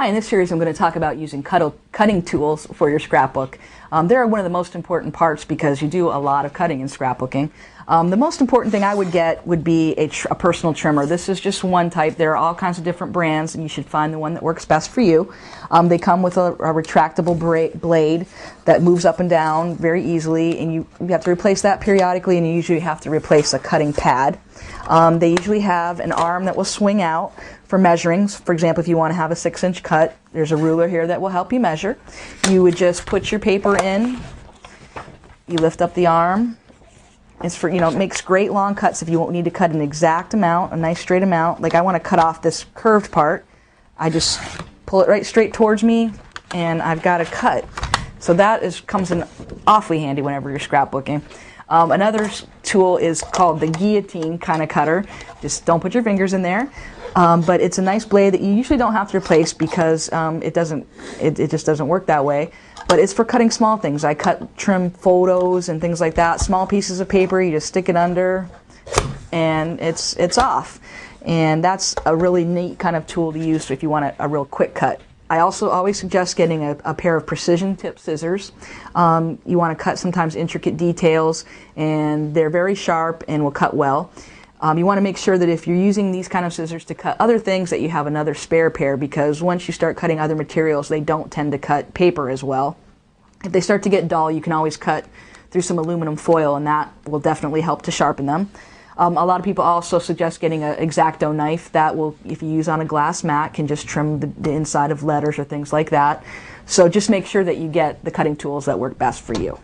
Hi, in this series I'm going to talk about using cutting tools for your scrapbook. They're one of the most important parts because you do a lot of cutting in scrapbooking. The most important thing I would get would be a personal trimmer. This is just one type. There are all kinds of different brands and you should find the one that works best for you. They come with a retractable blade that moves up and down very easily, and you have to replace that periodically, and you usually have to replace a cutting pad. They usually have an arm that will swing out for measurings. For example, if you want to have a 6-inch cut, there's a ruler here that will help you measure. You would just put your paper in, you lift up the arm. It's for, it makes great long cuts if you won't need to cut an exact amount, a nice straight amount. Like I want to cut off this curved part. I just pull it right straight towards me and I've got a cut. So that comes in awfully handy whenever you're scrapbooking. Another tool is called the guillotine kind of cutter. Just don't put your fingers in there. But it's a nice blade that you usually don't have to replace because it just doesn't work that way. But it's for cutting small things. I trim photos and things like that. Small pieces of paper, you just stick it under and it's off. And that's a really neat kind of tool to use if you want a real quick cut. I also always suggest getting a pair of precision tip scissors. You want to cut sometimes intricate details, and they're very sharp and will cut well. You want to make sure that if you're using these kind of scissors to cut other things that you have another spare pair, because once you start cutting other materials, they don't tend to cut paper as well. If they start to get dull, you can always cut through some aluminum foil, and that will definitely help to sharpen them. A lot of people also suggest getting an X-Acto knife that will, if you use on a glass mat, can just trim the inside of letters or things like that. So just make sure that you get the cutting tools that work best for you.